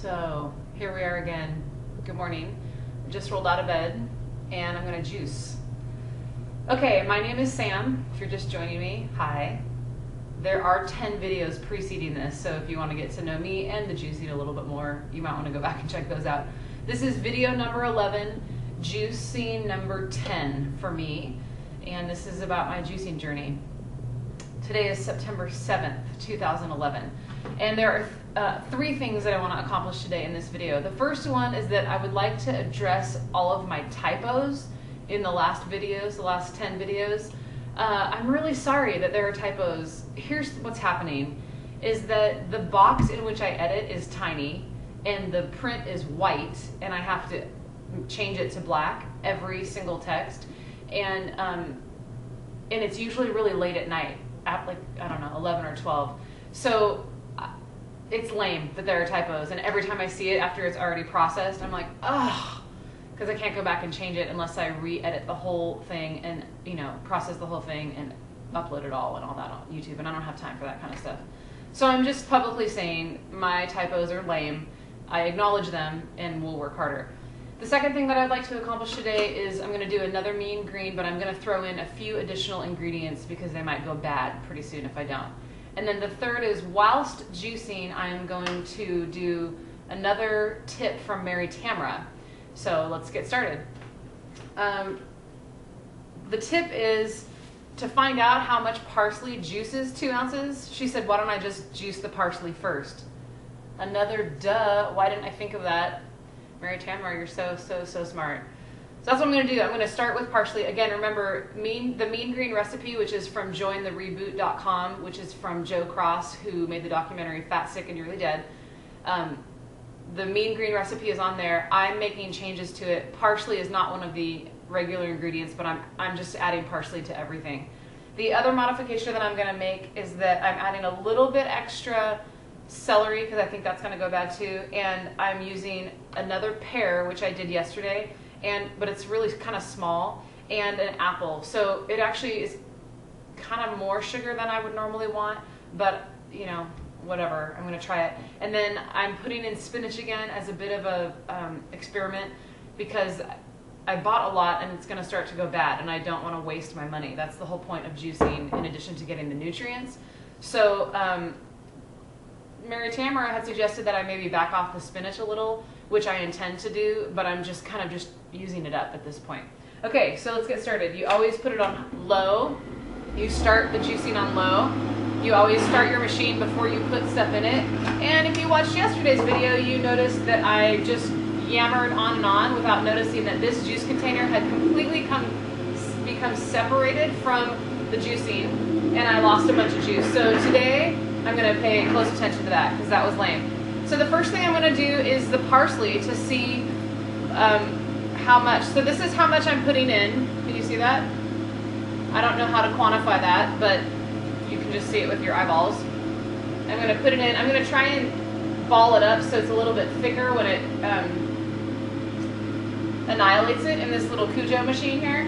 So here we are again. Good morning. I just rolled out of bed and I'm gonna juice. Okay, my name is Sam. If you're just joining me, hi. There are 10 videos preceding this, so if you want to get to know me and the juicing a little bit more, you might want to go back and check those out. This is video number 11, juicing number 10 for me, and this is about my juicing journey. Today is September 7th, 2011, and there are three things that I want to accomplish today in this video. The first one is that I would like to address all of my typos in the last videos, the last 10 videos. I'm really sorry that there are typos. Here's what's happening, is that the box in which I edit is tiny and the print is white and I have to change it to black every single text, and it's usually really late at night at like, I don't know, 11 or 12. So it's lame that there are typos, and every time I see it after it's already processed, I'm like, ugh, because I can't go back and change it unless I re-edit the whole thing and, you know, process the whole thing and upload it all and all that on YouTube, and I don't have time for that kind of stuff. So I'm just publicly saying my typos are lame. I acknowledge them and we'll work harder. The second thing that I'd like to accomplish today is I'm going to do another mean green, but I'm going to throw in a few additional ingredients because they might go bad pretty soon if I don't. And then the third is, whilst juicing, I'm going to do another tip from Mary Tamara. So let's get started. The tip is to find out how much parsley juices 2 ounces. She said, why don't I just juice the parsley first? Another duh, why didn't I think of that? Mary Tamara, you're so smart. So that's what I'm going to do. I'm going to start with parsley. Again, remember, the Mean Green recipe, which is from jointhereboot.com, which is from Joe Cross, who made the documentary Fat, Sick, and Nearly Dead. The Mean Green recipe is on there. I'm making changes to it. Parsley is not one of the regular ingredients, but I'm just adding parsley to everything. The other modification that I'm going to make is that I'm adding a little bit extra celery, because I think that's going to go bad too, and I'm using another pear, which I did yesterday, but it's really kind of small, and an apple. So it actually is kind of more sugar than I would normally want, but you know, whatever, I'm going to try it. And then I'm putting in spinach again as a bit of a experiment, because I bought a lot and it's going to start to go bad and I don't want to waste my money. That's the whole point of juicing, in addition to getting the nutrients. So Mary Tamara had suggested that I maybe back off the spinach a little, which I intend to do, but I'm just kind of just using it up at this point. Okay, so let's get started. You always put it on low. You start the juicing on low. You always start your machine before you put stuff in it. And if you watched yesterday's video, you noticed that I just yammered on and on without noticing that this juice container had completely become separated from the juicing, and I lost a bunch of juice. So today, I'm going to pay close attention to that, because that was lame. So the first thing I'm going to do is the parsley to see how much. So this is how much I'm putting in. Can you see that? I don't know how to quantify that, but you can just see it with your eyeballs. I'm going to put it in. I'm going to try and ball it up so it's a little bit thicker when it annihilates it in this little Cujo machine here.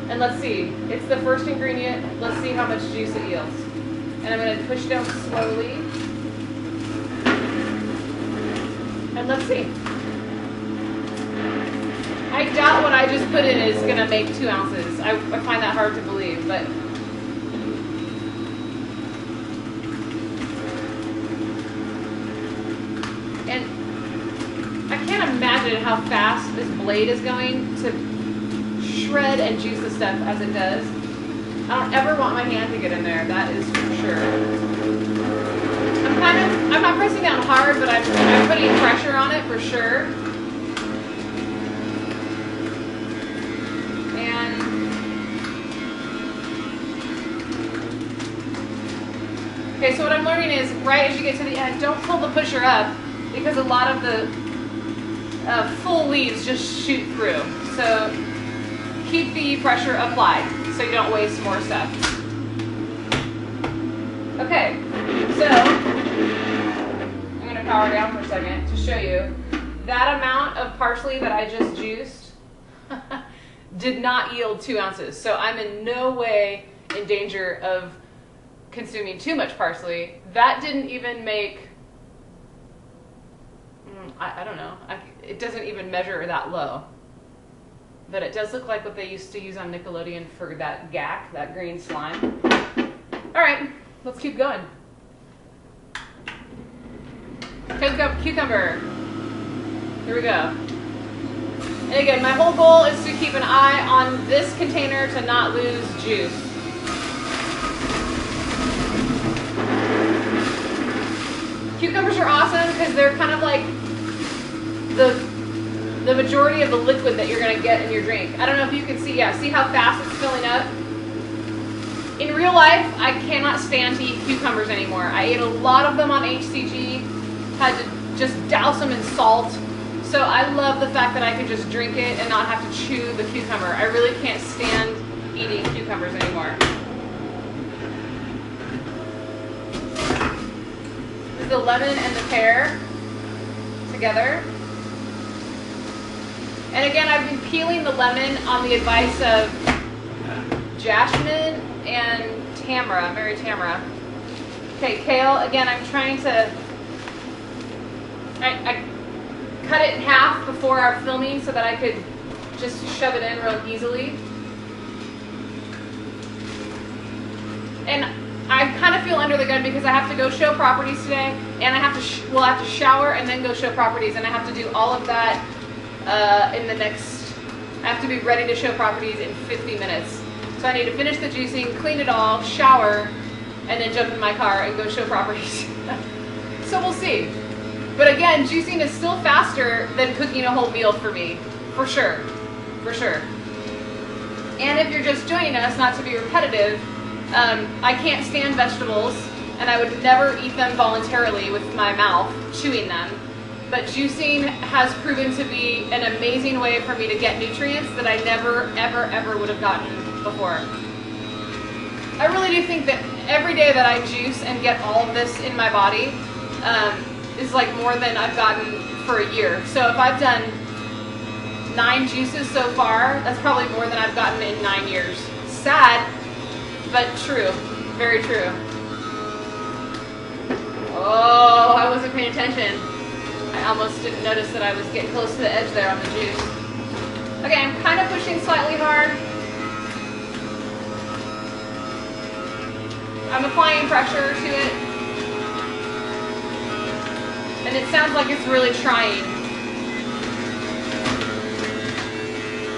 And let's see. It's the first ingredient. Let's see how much juice it yields. And I'm going to push down slowly. And let's see. I doubt what I just put in is going to make 2 ounces. I find that hard to believe, but and I can't imagine how fast this blade is going to shred and juice the stuff as it does. I don't ever want my hand to get in there, that is for sure. I'm not pressing down hard, but I'm putting pressure on it for sure. And okay, so what I'm learning is, right as you get to the end, don't pull the pusher up, because a lot of the full leaves just shoot through. So keep the pressure applied so you don't waste more stuff. Okay, so I'm going to power down for a second to show you that amount of parsley that I just juiced did not yield 2 ounces. So I'm in no way in danger of consuming too much parsley. That didn't even make I don't know. It doesn't even measure that low. But it does look like what they used to use on Nickelodeon for that gack, that green slime. All right, let's keep going. Cucumber. Here we go. And again, my whole goal is to keep an eye on this container to not lose juice. Cucumbers are awesome because they're kind of like the majority of the liquid that you're going to get in your drink. I don't know if you can see, yeah, see how fast it's filling up? In real life, I cannot stand to eat cucumbers anymore. I ate a lot of them on HCG, had to just douse them in salt. So I love the fact that I can just drink it and not have to chew the cucumber. I really can't stand eating cucumbers anymore. This is the lemon and the pear together. And again, I've been peeling the lemon on the advice of Jasmine and Tamara, Mary Tamara. Okay, kale, again, I'm trying to, I cut it in half before our filming so that I could just shove it in real easily. And I kind of feel under the gun because I have to go show properties today, and I have to, I have to shower and then go show properties, and I have to do all of that in the next, I have to be ready to show properties in 50 minutes. So I need to finish the juicing, clean it all, shower, and then jump in my car and go show properties. So we'll see. But again, juicing is still faster than cooking a whole meal for me, for sure, for sure. And if you're just joining us, not to be repetitive, I can't stand vegetables, and I would never eat them voluntarily with my mouth, chewing them. But juicing has proven to be an amazing way for me to get nutrients that I never, ever, ever would have gotten before. I really do think that every day that I juice and get all of this in my body is like more than I've gotten for a year. So if I've done 9 juices so far, that's probably more than I've gotten in 9 years. Sad, but true. Very true. Oh, I wasn't paying attention. I almost didn't notice that I was getting close to the edge there on the juice. Okay, I'm kind of pushing slightly hard. I'm applying pressure to it. And it sounds like it's really trying.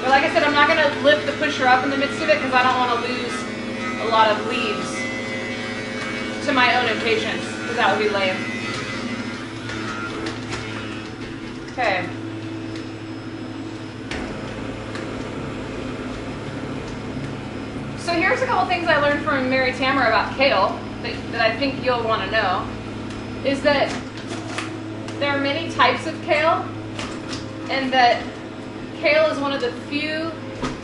But like I said, I'm not going to lift the pusher up in the midst of it because I don't want to lose a lot of leaves to my own impatience, because that would be lame. Okay. So here's a couple things I learned from Mary Tamara about kale that I think you'll want to know. Is that there are many types of kale, and that kale is one of the few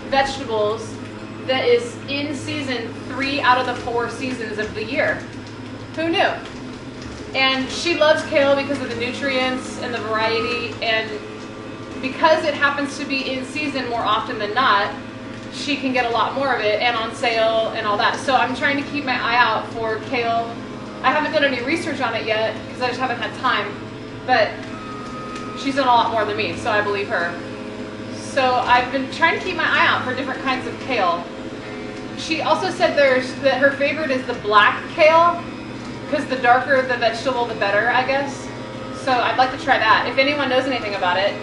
vegetables that is in season 3 out of the 4 seasons of the year. Who knew? And she loves kale because of the nutrients and the variety, and because it happens to be in season more often than not, she can get a lot more of it and on sale and all that. So I'm trying to keep my eye out for kale. I haven't done any research on it yet because I just haven't had time, but she's done a lot more than me, so I believe her. So I've been trying to keep my eye out for different kinds of kale. She also said that her favorite is the black kale, because the darker the vegetable, the better, I guess. So I'd like to try that. If anyone knows anything about it,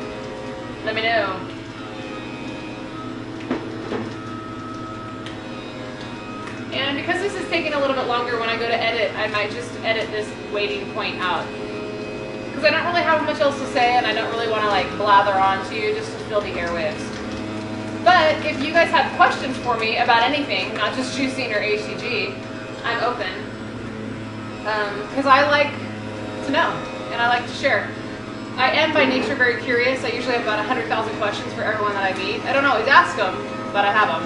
let me know. And because this is taking a little bit longer when I go to edit, I might just edit this waiting point out. Because I don't really have much else to say, and I don't really want to like blather on to you just to fill the airwaves. But if you guys have questions for me about anything, not just juicing or HCG, I'm open. Because I like to know, and I like to share. I am by nature very curious. I usually have about 100,000 questions for everyone that I meet. I don't always ask them, but I have them.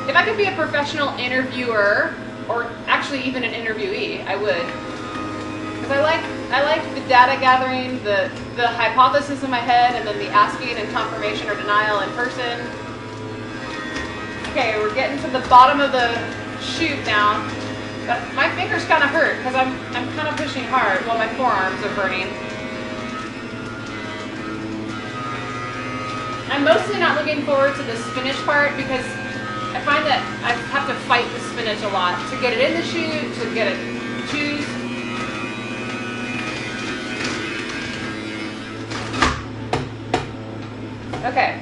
If I could be a professional interviewer, or actually even an interviewee, I would. Because I like the data gathering, the hypothesis in my head, and then the asking and confirmation or denial in person. Okay, we're getting to the bottom of the chute now. But my fingers kind of hurt because I'm kind of pushing hard while my forearms are burning. I'm mostly not looking forward to the spinach part because I find that I have to fight the spinach a lot to get it in the chute, to get it juiced. Okay.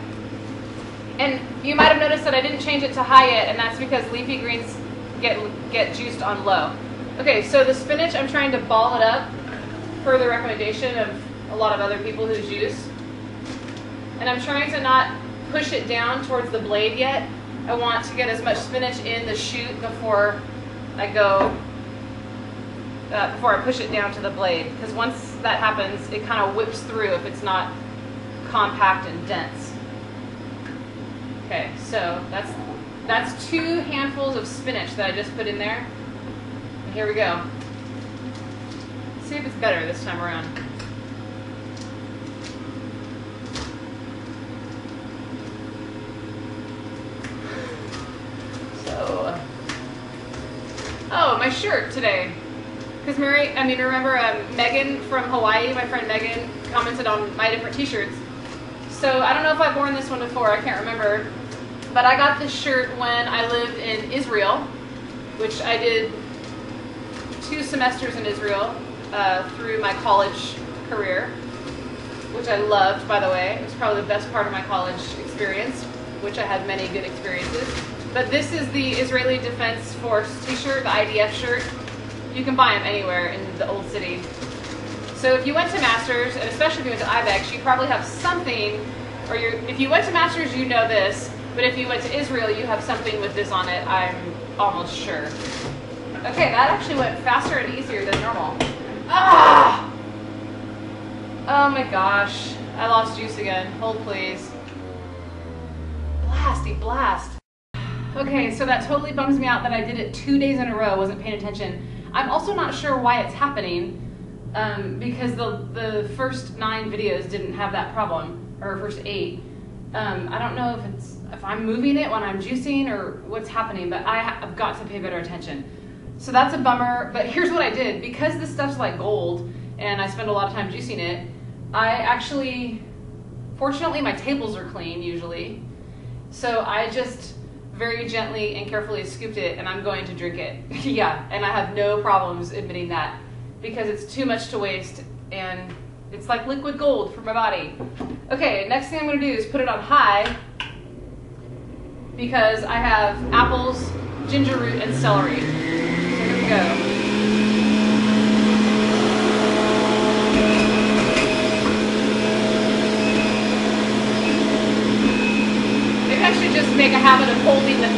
And you might have noticed that I didn't change it to high yet, and that's because leafy greens get juiced on low. Okay, so the spinach, I'm trying to ball it up per the recommendation of a lot of other people who juice. And I'm trying to not push it down towards the blade yet. I want to get as much spinach in the chute before I push it down to the blade. Because once that happens, it kind of whips through if it's not compact and dense. Okay, so that's 2 handfuls of spinach that I just put in there. And here we go. Let's see if it's better this time around. So, oh, my shirt today. Because remember Megan from Hawaii, my friend Megan, commented on my different t-shirts. So I don't know if I've worn this one before, I can't remember. But I got this shirt when I lived in Israel, which I did 2 semesters in Israel through my college career, which I loved, by the way. It was probably the best part of my college experience, which I had many good experiences. But this is the Israeli Defense Force t-shirt, the IDF shirt. You can buy them anywhere in the old city. So if you went to Masters, and especially if you went to IBEX, you probably have something, or if you went to Masters, you know this, but if you went to Israel, you have something with this on it, I'm almost sure. Okay, that actually went faster and easier than normal. Ah! Oh my gosh, I lost juice again. Hold please. Blasty blast. Okay, so that totally bums me out that I did it 2 days in a row, wasn't paying attention. I'm also not sure why it's happening, because the first 9 videos didn't have that problem, or first 8. I don't know if I'm moving it when I'm juicing or what's happening, but I've got to pay better attention. So that's a bummer, but here's what I did. Because this stuff's like gold, and I spend a lot of time juicing it, I actually, fortunately my tables are clean usually, so I just very gently and carefully scooped it, and I'm going to drink it. Yeah, and I have no problems admitting that, because it's too much to waste, and it's like liquid gold for my body. Okay, next thing I'm going to do is put it on high, because I have apples, ginger root, and celery. So here we go. I should just make a habit of holding the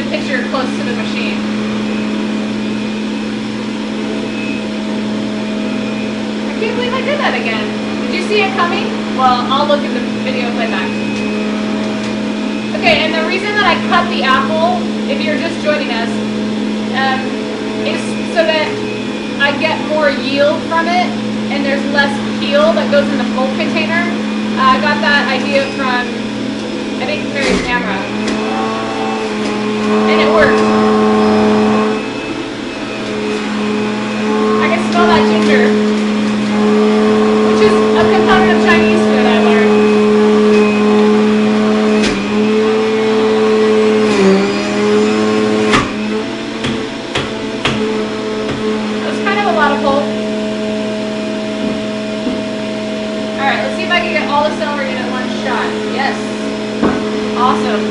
pitcher close to the machine. I can't believe I did that again. Did you see it coming? Well, I'll look at the video playback. Okay, and the reason that I cut the apple, if you're just joining us, is so that I get more yield from it, and there's less peel that goes in the full container. I got that idea from, I think, Mary's camera, and it works. I can smell that ginger, which is a component of Chinese food, I learned. That was kind of a lot of pulp. Alright, let's see if I can get all the celery in at one shot. Yes. Awesome.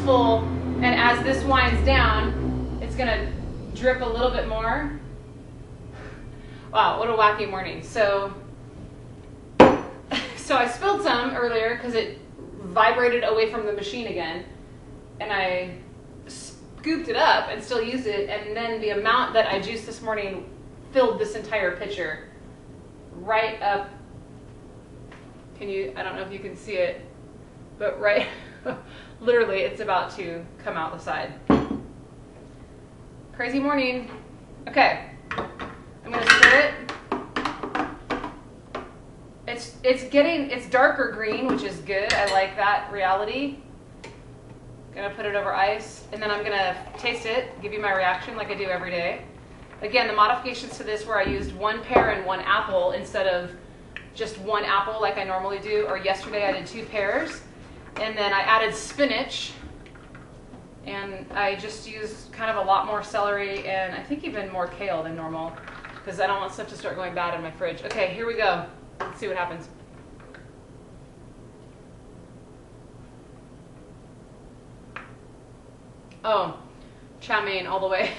full, and as this winds down, it's gonna drip a little bit more. Wow, what a wacky morning. So I spilled some earlier because it vibrated away from the machine again, and I scooped it up and still used it, and then the amount that I juiced this morning filled this entire pitcher right up. I don't know if you can see it, but right, literally it's about to come out the side. Crazy morning. Okay, I'm gonna stir it. It's darker green, which is good. I like that reality. Gonna put it over ice, and then I'm gonna taste it, give you my reaction like I do every day. Again, the modifications to this where I used 1 pear and 1 apple instead of just 1 apple like I normally do, or yesterday I did 2 pears, and then I added spinach, and I just used kind of a lot more celery, and I think even more kale than normal, because I don't want stuff to start going bad in my fridge. Okay, here we go. Let's see what happens. Oh, chow mein all the way.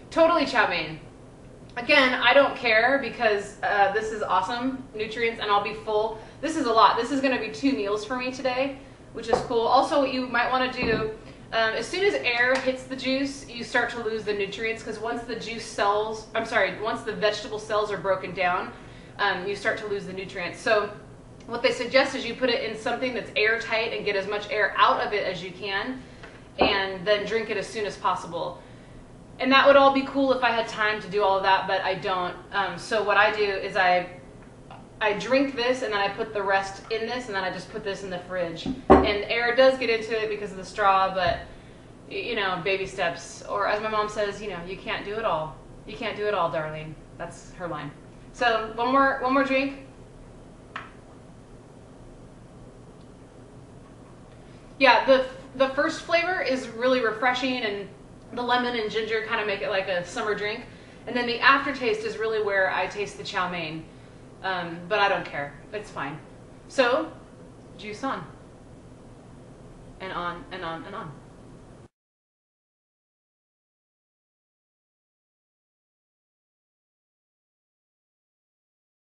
Totally chow mein. Again, I don't care because this is awesome nutrients, and I'll be full. This is a lot. This is going to be 2 meals for me today, which is cool. Also, what you might want to do, as soon as air hits the juice, you start to lose the nutrients, because once the once the vegetable cells are broken down, you start to lose the nutrients. So what they suggest is you put it in something that's airtight and get as much air out of it as you can, and then drink it as soon as possible. And that would all be cool if I had time to do all of that, but I don't. So what I do is I drink this, and then I put the rest in this, and then I just put this in the fridge. And air does get into it because of the straw, but you know, baby steps. Or as my mom says, you know, you can't do it all. You can't do it all, darling. That's her line. So one more drink. Yeah, the first flavor is really refreshing, and the lemon and ginger kind of make it like a summer drink. And then the aftertaste is really where I taste the chow mein. But I don't care. It's fine. So, juice on. And on and on and on.